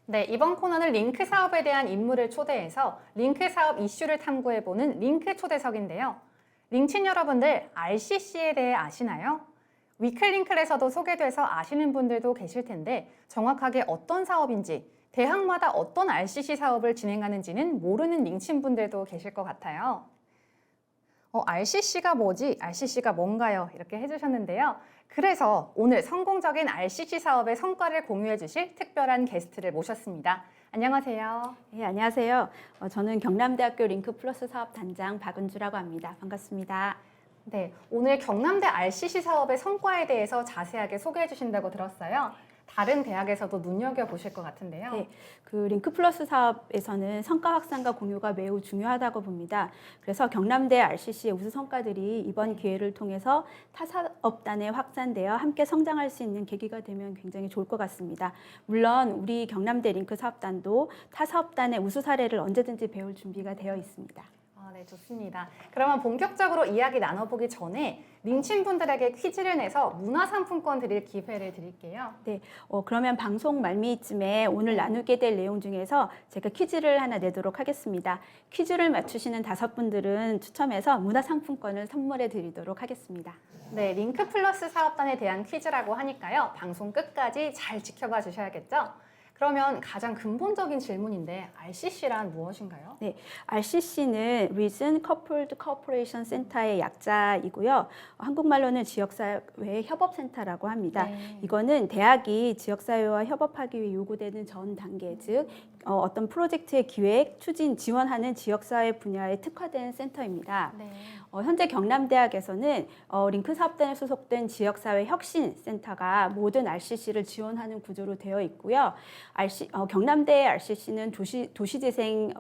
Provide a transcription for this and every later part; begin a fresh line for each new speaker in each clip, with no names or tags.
네, 이번 코너는 링크 사업에 대한 인물을 초대해서 링크 사업 이슈를 탐구해보는 링크 초대석인데요. 링친 여러분들, RCC에 대해 아시나요? 위클링클에서도 소개돼서 아시는 분들도 계실 텐데 정확하게 어떤 사업인지, 대학마다 어떤 RCC 사업을 진행하는지는 모르는 링친 분들도 계실 것 같아요. RCC가 뭐지? RCC가 뭔가요? 이렇게 해주셨는데요. 그래서 오늘 성공적인 RCC 사업의 성과를 공유해 주실 특별한 게스트를 모셨습니다. 안녕하세요.
네, 안녕하세요. 저는 경남대학교 링크플러스 사업단장 박은주라고 합니다. 반갑습니다.
네, 오늘 경남대 RCC 사업의 성과에 대해서 자세하게 소개해 주신다고 들었어요. 다른 대학에서도 눈여겨보실 것 같은데요.
네, 그 링크플러스 사업에서는 성과 확산과 공유가 매우 중요하다고 봅니다. 그래서 경남대 RCC의 우수 성과들이 이번 기회를 통해서 타 사업단에 확산되어 함께 성장할 수 있는 계기가 되면 굉장히 좋을 것 같습니다. 물론 우리 경남대 링크 사업단도 타 사업단의 우수 사례를 언제든지 배울 준비가 되어 있습니다.
네, 좋습니다. 그러면 본격적으로 이야기 나눠보기 전에 링친분들에게 퀴즈를 내서 문화상품권 드릴 기회를 드릴게요.
네, 그러면 방송 말미쯤에 오늘 나누게 될 내용 중에서 제가 퀴즈를 하나 내도록 하겠습니다. 퀴즈를 맞추시는 5분들은 추첨해서 문화상품권을 선물해 드리도록 하겠습니다.
네, 링크 플러스 사업단에 대한 퀴즈라고 하니까요. 방송 끝까지 잘 지켜봐 주셔야겠죠? 그러면 가장 근본적인 질문인데 RCC란 무엇인가요?
네, RCC는 Region Coupled Cooperation Center의 약자이고요. 한국말로는 지역사회 협업센터라고 합니다.
네.
이거는 대학이 지역사회와 협업하기 위해 요구되는 전 단계, 즉 어떤 프로젝트의 기획, 추진, 지원하는 지역사회 분야에 특화된 센터입니다.
네.
현재 경남대학에서는 링크 사업단에 소속된 지역사회 혁신센터가 모든 RCC를 지원하는 구조로 되어 있고요. 경남대 RCC는 도시재생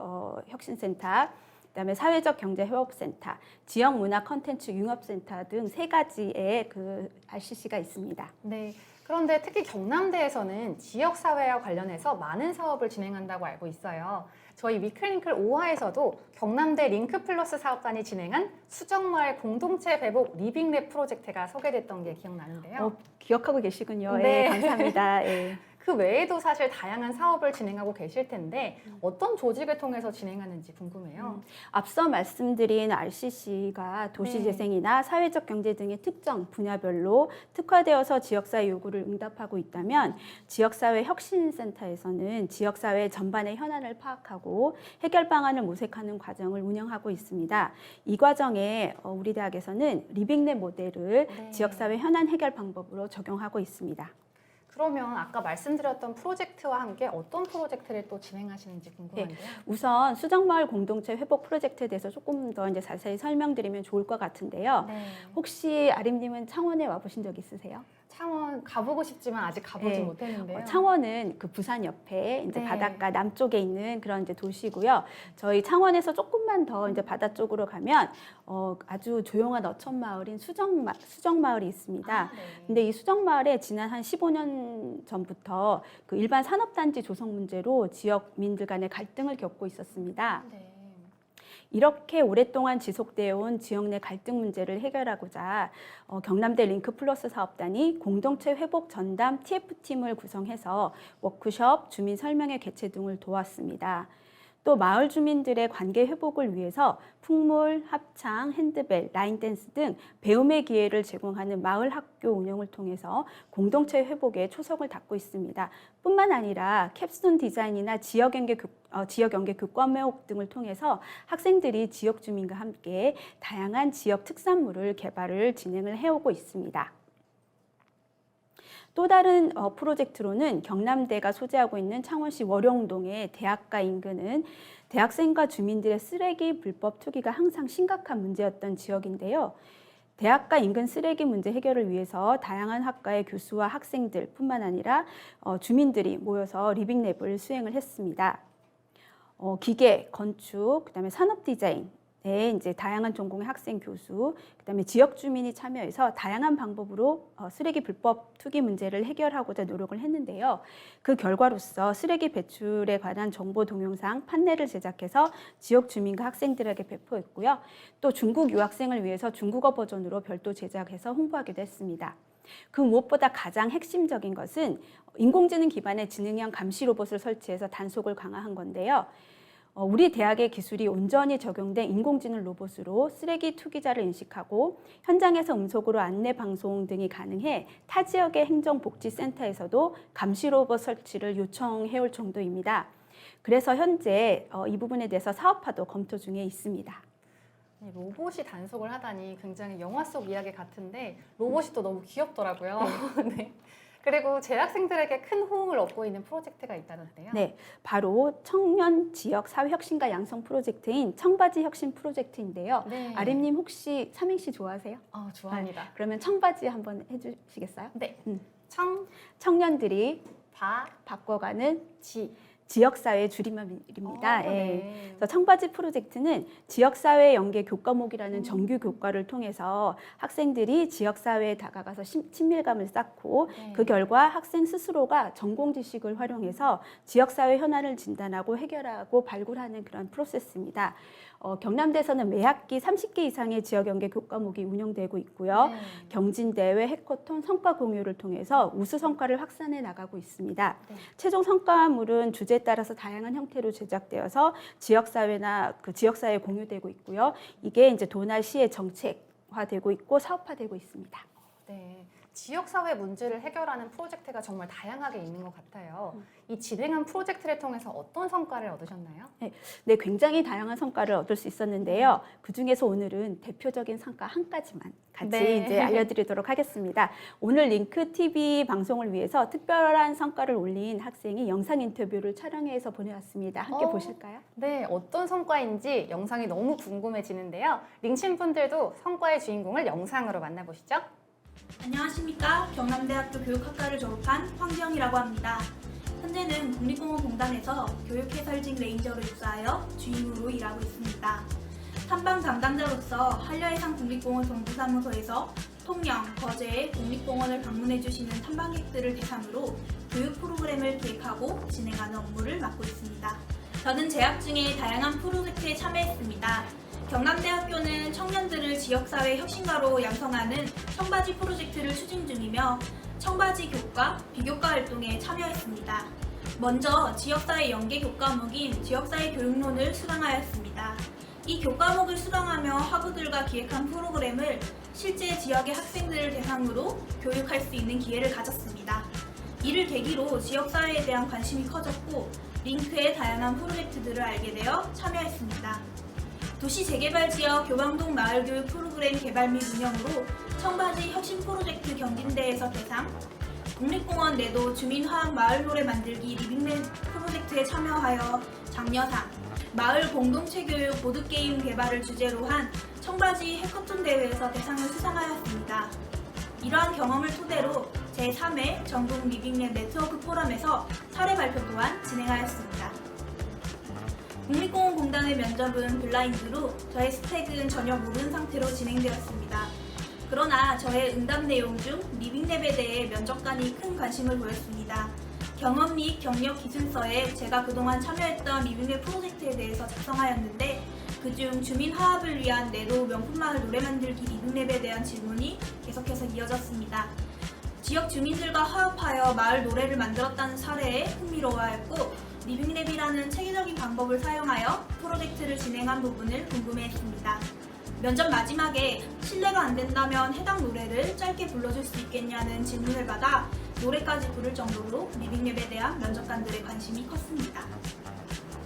혁신센터, 그다음에 사회적 경제 협업센터, 지역 문화 콘텐츠 융합센터 등 3가지의 그 RCC가 있습니다.
네. 그런데 특히 경남대에서는 지역사회와 관련해서 많은 사업을 진행한다고 알고 있어요. 저희 위클링클 5화에서도 경남대 링크플러스 사업단이 진행한 수정마을 공동체 회복 리빙랩 프로젝트가 소개됐던 게 기억나는데요.
기억하고 계시군요.
네.
네, 감사합니다. 예.
그 외에도 사실 다양한 사업을 진행하고 계실 텐데 어떤 조직을 통해서 진행하는지 궁금해요.
앞서 말씀드린 RCC가 도시재생이나 사회적 경제 등의 특정 분야별로 특화되어서 지역사회 요구를 응답하고 있다면 지역사회 혁신센터에서는 지역사회 전반의 현안을 파악하고 해결 방안을 모색하는 과정을 운영하고 있습니다. 이 과정에 우리 대학에서는 리빙랩 모델을
네.
지역사회 현안 해결 방법으로 적용하고 있습니다.
그러면 아까 말씀드렸던 프로젝트와 함께 어떤 프로젝트를 또 진행하시는지 궁금한데요.
네, 우선 수정마을 공동체 회복 프로젝트에 대해서 조금 더 이제 자세히 설명드리면 좋을 것 같은데요.
네.
혹시 아림님은 창원에 와보신 적 있으세요?
창원 가보고 싶지만 아직 가보지
네.
못했는데요.
창원은 그 부산 옆에 이제
네.
바닷가 남쪽에 있는 그런 이제 도시고요. 저희 창원에서 조금만 더 이제 바다 쪽으로 가면 아주 조용한 어촌 마을인 수정마을이 있습니다.
네.
근데 이 수정마을에 지난 한 15년 전부터 그 일반 산업단지 조성 문제로 지역민들 간의 갈등을 겪고 있었습니다.
네.
이렇게 오랫동안 지속되어 온 지역 내 갈등 문제를 해결하고자 경남대 링크플러스 사업단이 공동체 회복 전담 TF팀을 구성해서 워크숍, 주민 설명회 개최 등을 도왔습니다. 또 마을 주민들의 관계 회복을 위해서 풍물, 합창, 핸드벨, 라인댄스 등 배움의 기회를 제공하는 마을 학교 운영을 통해서 공동체 회복에 초석을 닦고 있습니다. 뿐만 아니라 캡스톤 디자인이나 지역 연계 교권 회복 등을 통해서 학생들이 지역 주민과 함께 다양한 지역 특산물을 개발을 진행을 해오고 있습니다. 또 다른 프로젝트로는 경남대가 소재하고 있는 창원시 월영동의 대학가 인근은 대학생과 주민들의 쓰레기 불법 투기가 항상 심각한 문제였던 지역인데요. 대학가 인근 쓰레기 문제 해결을 위해서 다양한 학과의 교수와 학생들 뿐만 아니라 주민들이 모여서 리빙랩을 수행을 했습니다. 기계, 건축, 그다음에 산업 디자인, 이제 다양한 전공의 학생, 교수, 그다음에 지역 주민이 참여해서 다양한 방법으로 쓰레기 불법 투기 문제를 해결하고자 노력을 했는데요. 그 결과로서 쓰레기 배출에 관한 정보 동영상 판넬을 제작해서 지역 주민과 학생들에게 배포했고요. 또 중국 유학생을 위해서 중국어 버전으로 별도 제작해서 홍보하기도 했습니다. 그 무엇보다 가장 핵심적인 것은 인공지능 기반의 지능형 감시 로봇을 설치해서 단속을 강화한 건데요. 우리 대학의 기술이 온전히 적용된 인공지능 로봇으로 쓰레기 투기자를 인식하고 현장에서 음성으로 안내 방송 등이 가능해 타 지역의 행정복지센터에서도 감시 로봇 설치를 요청해 올 정도입니다. 그래서 현재 이 부분에 대해서 사업화도 검토 중에 있습니다.
로봇이 단속을 하다니 굉장히 영화 속 이야기 같은데 로봇이 또 너무 귀엽더라고요. 네. 그리고 재학생들에게 큰 호응을 얻고 있는 프로젝트가 있다던데요.
네, 바로 청년 지역 사회 혁신과 양성 프로젝트인 청바지 혁신 프로젝트인데요.
네.
아림님 혹시 삼행시 좋아하세요?
좋아합니다.
그러면 청바지 한번 해주시겠어요?
네.
음.
청년들이
청년들이 바꿔가는
지.
지역사회 줄임말입니다.
네.
그래서 청바지 프로젝트는 지역사회 연계 교과목이라는 정규 교과를 통해서 학생들이 지역사회에 다가가서 친밀감을 쌓고
네.
그 결과 학생 스스로가 전공 지식을 활용해서 지역사회 현안을 진단하고 해결하고 발굴하는 그런 프로세스입니다. 경남대에서는 매 학기 30개 이상의 지역 연계 교과목이 운영되고 있고요.
네.
경진대회, 해커톤, 성과 공유를 통해서 우수 성과를 확산해 나가고 있습니다.
네.
최종 성과물은 주제에 따라서 다양한 형태로 제작되어서 지역사회나 그 지역사회에 공유되고 있고요. 이게 이제 도나 시의 정책화되고 있고 사업화되고 있습니다.
네. 지역사회 문제를 해결하는 프로젝트가 정말 다양하게 있는 것 같아요. 이 진행한 프로젝트를 통해서 어떤 성과를 얻으셨나요?
네, 굉장히 다양한 성과를 얻을 수 있었는데요. 그중에서 오늘은 대표적인 성과 한 가지만 같이
네.
이제 알려드리도록 하겠습니다. 오늘 링크 TV 방송을 위해서 특별한 성과를 올린 학생이 영상 인터뷰를 촬영해서 보내왔습니다. 함께 보실까요?
네, 어떤 성과인지 영상이 너무 궁금해지는데요. 링친 분들도 성과의 주인공을 영상으로 만나보시죠.
안녕하십니까. 경남대학교 교육학과를 졸업한 황지영이라고 합니다. 현재는 국립공원공단에서 교육해설직 레인저로 입사하여 주임으로 일하고 있습니다. 탐방 담당자로서 한려해상 국립공원 동부사무소에서 통영, 거제의 국립공원을 방문해 주시는 탐방객들을 대상으로 교육 프로그램을 기획하고 진행하는 업무를 맡고 있습니다. 저는 재학 중에 다양한 프로젝트에 참여했습니다. 경남대학교는 청년들을 지역사회 혁신가로 양성하는 청바지 프로젝트를 추진 중이며 청바지 교과, 비교과 활동에 참여했습니다. 먼저 지역사회 연계 교과목인 지역사회 교육론을 수강하였습니다. 이 교과목을 수강하며 학우들과 기획한 프로그램을 실제 지역의 학생들을 대상으로 교육할 수 있는 기회를 가졌습니다. 이를 계기로 지역사회에 대한 관심이 커졌고 링크의 다양한 프로젝트들을 알게 되어 참여했습니다. 도시재개발지역 교방동 마을교육 프로그램 개발 및 운영으로 청바지 혁신 프로젝트 경진대에서 대상, 국립공원 내도 주민화학 마을 노래 만들기 리빙맨 프로젝트에 참여하여 장려상, 마을 공동체 교육 보드게임 개발을 주제로 한 청바지 해커톤 대회에서 대상을 수상하였습니다. 이러한 경험을 토대로 제3회 전국 리빙맨 네트워크 포럼에서 사례 발표 또한 진행하였습니다. 국립공원공단의 면접은 블라인드로 저의 스펙은 전혀 모르는 상태로 진행되었습니다. 그러나 저의 응답 내용 중 리빙랩에 대해 면접관이 큰 관심을 보였습니다. 경험 및 경력 기준서에 제가 그동안 참여했던 리빙랩 프로젝트에 대해서 작성하였는데 그중 주민화합을 위한 내도 명품마을 노래 만들기 리빙랩에 대한 질문이 계속해서 이어졌습니다. 지역 주민들과 화합하여 마을 노래를 만들었다는 사례에 흥미로워하였고 리빙랩이라는 체계적인 방법을 사용하여 프로젝트를 진행한 부분을 궁금해했습니다. 면접 마지막에 실례가 안 된다면 해당 노래를 짧게 불러줄 수 있겠냐는 질문을 받아 노래까지 부를 정도로 리빙랩에 대한 면접관들의 관심이 컸습니다.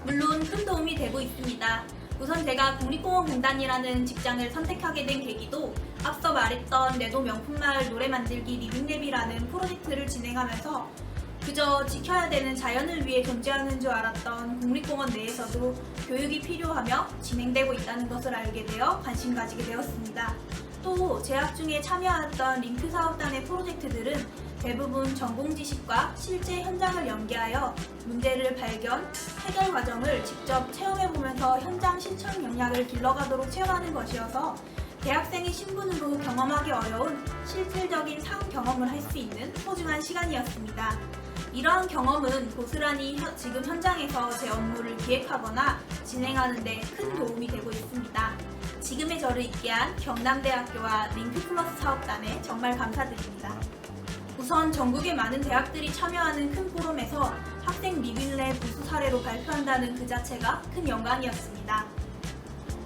물론 큰 도움이 되고 있습니다. 우선 제가 국립공원공단이라는 직장을 선택하게 된 계기도 앞서 말했던 내도 명품마을 노래 만들기 리빙랩이라는 프로젝트를 진행하면서 그저 지켜야 되는 자연을 위해 존재하는 줄 알았던 국립공원 내에서도 교육이 필요하며 진행되고 있다는 것을 알게 되어 관심 가지게 되었습니다. 또 재학 중에 참여하였던 링크 사업단의 프로젝트들은 대부분 전공 지식과 실제 현장을 연계하여 문제를 발견, 해결 과정을 직접 체험해보면서 현장 실천 역량을 길러가도록 체험하는 것이어서 대학생의 신분으로 경험하기 어려운 실질적인 사업 경험을 할 수 있는 소중한 시간이었습니다. 이러한 경험은 고스란히 지금 현장에서 제 업무를 기획하거나 진행하는 데 큰 도움이 되고 있습니다. 지금의 저를 있게 한 경남대학교와 링크플러스 사업단에 정말 감사드립니다. 우선 전국의 많은 대학들이 참여하는 큰 포럼에서 학생 리빙랩 우수 사례로 발표한다는 그 자체가 큰 영광이었습니다.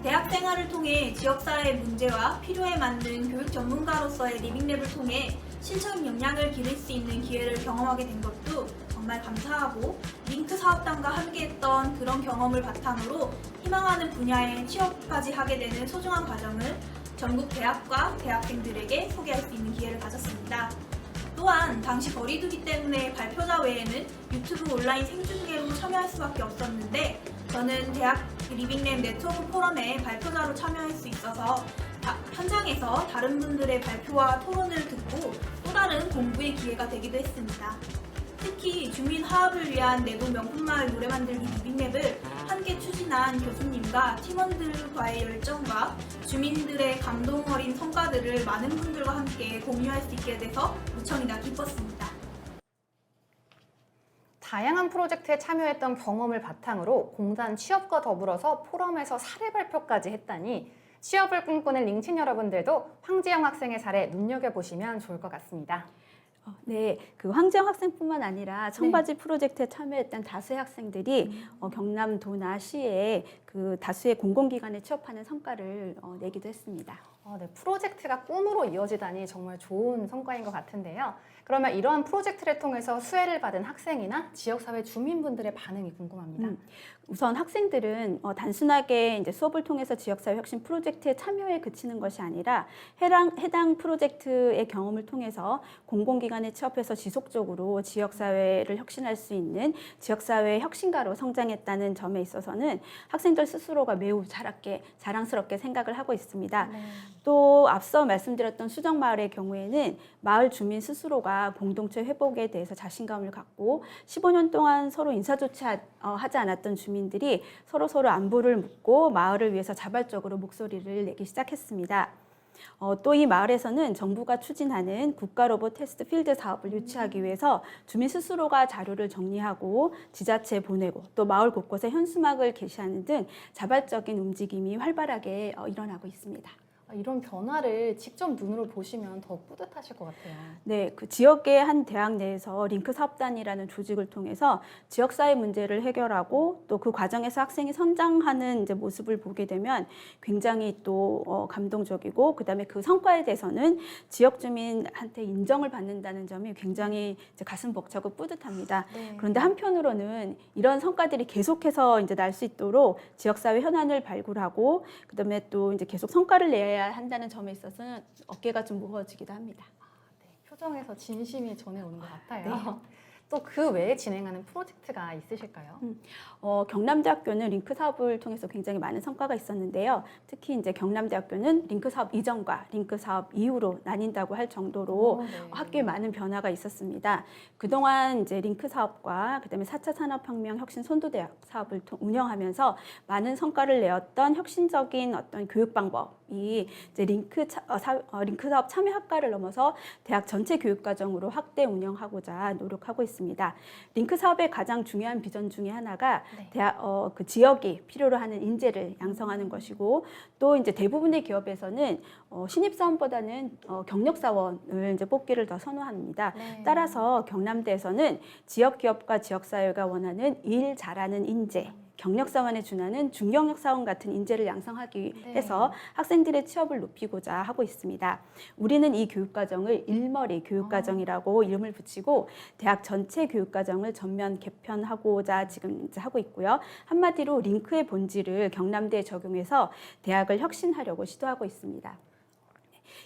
대학 생활을 통해 지역사회의 문제와 필요에 맞는 교육 전문가로서의 리빙랩을 통해 실천 역량을 기를 수 있는 기회를 경험하게 된 것도 정말 감사하고, 링크 사업단과 함께했던 그런 경험을 바탕으로 희망하는 분야에 취업까지 하게 되는 소중한 과정을 전국 대학과 대학생들에게 소개할 수 있는 기회를 가졌습니다. 또한 당시 거리두기 때문에 발표자 외에는 유튜브 온라인 생중계로 참여할 수밖에 없었는데, 저는 대학 리빙랩 네트워크 포럼에 발표자로 참여할 수 있어서 현장에서 다른 분들의 발표와 토론을 듣고 또 다른 공부의 기회가 되기도 했습니다. 특히 주민 화합을 위한 내도 명품마을 노래 만들기 리빙랩을 함께 추진한 교수님과 팀원들과의 열정과 주민들의 감동 어린 성과들을 많은 분들과 함께 공유할 수 있게 돼서 무척이나 기뻤습니다.
다양한 프로젝트에 참여했던 경험을 바탕으로 공단 취업과 더불어서 포럼에서 사례 발표까지 했다니, 취업을 꿈꾸는 링친 여러분들도 황지영 학생의 사례 눈여겨보시면 좋을 것 같습니다.
네, 그 황지영 학생뿐만 아니라 청바지 프로젝트에 참여했던 다수의 학생들이 경남도나 시에 그 다수의 공공기관에 취업하는 성과를 내기도 했습니다.
네, 프로젝트가 꿈으로 이어지다니 정말 좋은 성과인 것 같은데요. 그러면 이러한 프로젝트를 통해서 수혜를 받은 학생이나 지역사회 주민분들의 반응이 궁금합니다.
우선 학생들은 단순하게 이제 수업을 통해서 지역사회 혁신 프로젝트에 참여에 그치는 것이 아니라 해당 프로젝트의 경험을 통해서 공공기관에 취업해서 지속적으로 지역사회를 혁신할 수 있는 지역사회 혁신가로 성장했다는 점에 있어서는 학생들 스스로가 매우 자랑스럽게 생각을 하고 있습니다.
네.
또 앞서 말씀드렸던 수정마을의 경우에는 마을 주민 스스로가 공동체 회복에 대해서 자신감을 갖고 15년 동안 서로 인사조차하지 않았던 주민들이 서로 안부를 묻고 마을을 위해서 자발적으로 목소리를 내기 시작했습니다. 또 이 마을에서는 정부가 추진하는 국가 로봇 테스트 필드 사업을 유치하기 위해서 주민 스스로가 자료를 정리하고 지자체에 보내고 또 마을 곳곳에 현수막을 게시하는 등 자발적인 움직임이 활발하게 일어나고 있습니다.
이런 변화를 직접 눈으로 보시면 더 뿌듯하실 것 같아요.
네, 그 지역의 한 대학 내에서 링크 사업단이라는 조직을 통해서 지역사회 문제를 해결하고 또 그 과정에서 학생이 성장하는 이제 모습을 보게 되면 굉장히 또 감동적이고, 그다음에 그 성과에 대해서는 지역 주민한테 인정을 받는다는 점이 굉장히 이제 가슴 벅차고 뿌듯합니다.
네.
그런데 한편으로는 이런 성과들이 계속해서 이제 날 수 있도록 지역사회 현안을 발굴하고 그다음에 또 이제 계속 성과를 내야 한다는 점에 있어서는 어깨가 좀 무거워지기도 합니다.
네, 표정에서 진심이 전해오는 것 같아요. 또 그 외에 진행하는 프로젝트가 있으실까요?
경남대학교는 링크 사업을 통해서 굉장히 많은 성과가 있었는데요. 특히 이제 경남대학교는 링크 사업 이전과 링크 사업 이후로 나뉜다고 할 정도로
네.
학교에 많은 변화가 있었습니다. 그동안 이제 링크 사업과 그다음에 4차 산업혁명 혁신 선도대학 사업을 운영하면서 많은 성과를 내었던 혁신적인 어떤 교육 방법이 이제 링크 사업 참여 학과를 넘어서 대학 전체 교육 과정으로 확대 운영하고자 노력하고 있습니다. 링크 사업의 가장 중요한 비전 중에 하나가 대학 그 지역이 필요로 하는 인재를 양성하는 것이고, 또 이제 대부분의 기업에서는 신입 사원보다는 경력 사원을 이제 뽑기를 더 선호합니다.
네.
따라서 경남대에서는 지역 기업과 지역 사회가 원하는 일 잘하는 인재, 경력 사원에 준하는 중경력 사원 같은 인재를 양성하기 위해서 학생들의 취업을 높이고자 하고 있습니다. 우리는 이 교육과정을 일머리 교육과정이라고 이름을 붙이고 대학 전체 교육과정을 전면 개편하고자 지금 이제 하고 있고요. 한마디로 링크의 본질을 경남대에 적용해서 대학을 혁신하려고 시도하고 있습니다.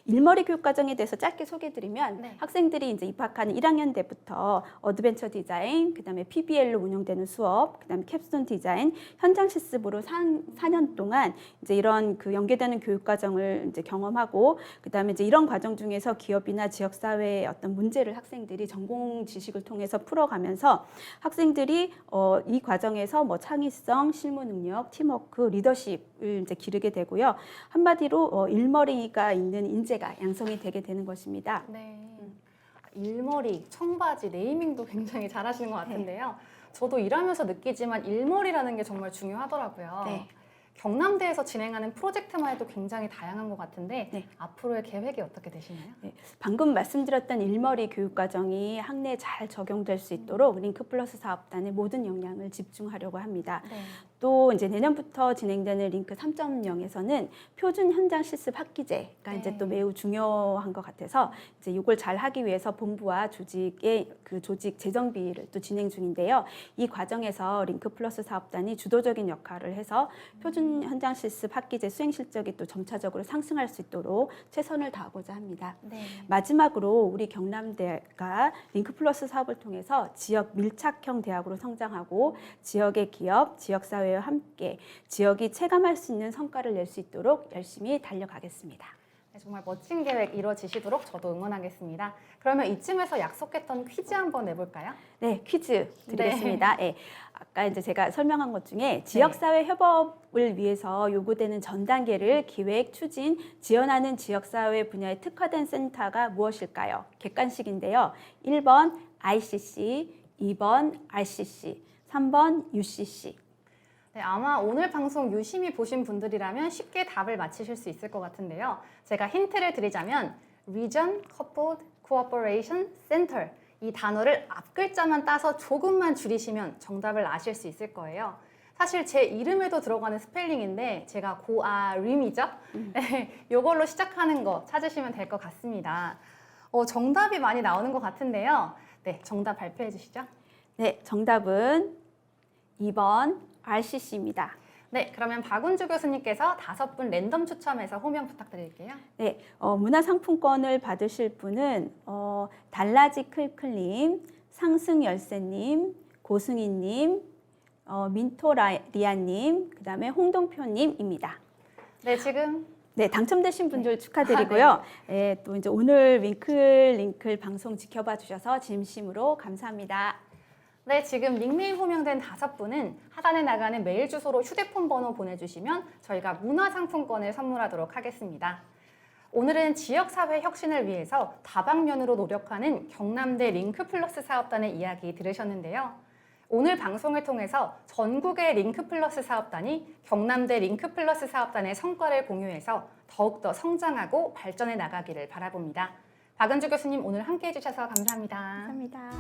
일머리 교육과정에 대해서 짧게 소개해드리면 학생들이 이제 입학하는 1학년 때부터 어드벤처 디자인, 그다음에 PBL로 운영되는 수업, 그다음에 캡스톤 디자인, 현장 실습으로 4년 동안 이제 이런 그 연계되는 교육과정을 이제 경험하고, 그다음에 이제 이런 과정 중에서 기업이나 지역 사회의 어떤 문제를 학생들이 전공 지식을 통해서 풀어가면서 학생들이 이 과정에서 뭐 창의성, 실무 능력, 팀워크, 리더십을 이제 기르게 되고요. 한마디로 일머리가 있는 인재가 양성이 되게 되는 것입니다.
네. 일머리, 청바지, 네이밍도 굉장히 잘하시는 것 같은데요. 저도 일하면서 느끼지만 일머리라는 게 정말 중요하더라고요.
네.
경남대에서 진행하는 프로젝트만 해도 굉장히 다양한 것 같은데
네.
앞으로의 계획이 어떻게 되시나요?
방금 말씀드렸던 일머리 교육과정이 학내에 잘 적용될 수 있도록 링크 플러스 사업단의 모든 역량을 집중하려고 합니다.
네.
또 이제 내년부터 진행되는 링크 3.0에서는 표준 현장 실습 학기제가
네.
이제 또 매우 중요한 것 같아서 이제 이걸 잘 하기 위해서 본부와 조직의 그 조직 재정비를 또 진행 중인데요. 이 과정에서 링크 플러스 사업단이 주도적인 역할을 해서 표준 현장 실습 학기제 수행 실적이 또 점차적으로 상승할 수 있도록 최선을 다하고자 합니다.
네.
마지막으로 우리 경남대가 링크 플러스 사업을 통해서 지역 밀착형 대학으로 성장하고 지역의 기업, 지역사회와 함께 지역이 체감할 수 있는 성과를 낼 수 있도록 열심히 달려가겠습니다.
네, 정말 멋진 계획 이루어지시도록 저도 응원하겠습니다. 그러면 이쯤에서 약속했던 퀴즈 한번 내볼까요?
네, 퀴즈 드리겠습니다. 네. 아까 이제 제가 설명한 것 중에 지역사회 협업을 위해서 요구되는 전 단계를 기획, 추진, 지원하는 지역사회 분야에 특화된 센터가 무엇일까요? 객관식인데요. 1번 ICC, 2번 RCC, 3번 UCC.
네, 아마 오늘 방송 유심히 보신 분들이라면 쉽게 답을 맞히실 수 있을 것 같은데요. 제가 힌트를 드리자면 Region Coupled Cooperation Center 이 단어를 앞글자만 따서 조금만 줄이시면 정답을 아실 수 있을 거예요. 사실 제 이름에도 들어가는 스펠링인데 제가 고아림이죠. 네, 이걸로 시작하는 거 찾으시면 될 것 같습니다. 정답이 많이 나오는 것 같은데요. 네, 정답 발표해 주시죠.
네, 정답은 2번 RCC입니다.
네, 그러면 박운주 교수님께서 5분 랜덤 추첨해서 호명 부탁드릴게요.
네, 문화상품권을 받으실 분은 달라지 클클님, 상승열쇠님, 고승희님, 민토리아님, 그 다음에 홍동표님입니다.
네, 지금
네, 당첨되신 분들 축하드리고요. 네, 또 이제 오늘 링클 방송 지켜봐 주셔서 진심으로 감사합니다.
네, 지금 닉네임 호명된 5분은 하단에 나가는 메일 주소로 휴대폰 번호 보내주시면 저희가 문화상품권을 선물하도록 하겠습니다. 오늘은 지역사회 혁신을 위해서 다방면으로 노력하는 경남대 링크플러스 사업단의 이야기 들으셨는데요. 오늘 방송을 통해서 전국의 링크플러스 사업단이 경남대 링크플러스 사업단의 성과를 공유해서 더욱더 성장하고 발전해 나가기를 바라봅니다. 박은주 교수님 오늘 함께해 주셔서 감사합니다.
감사합니다.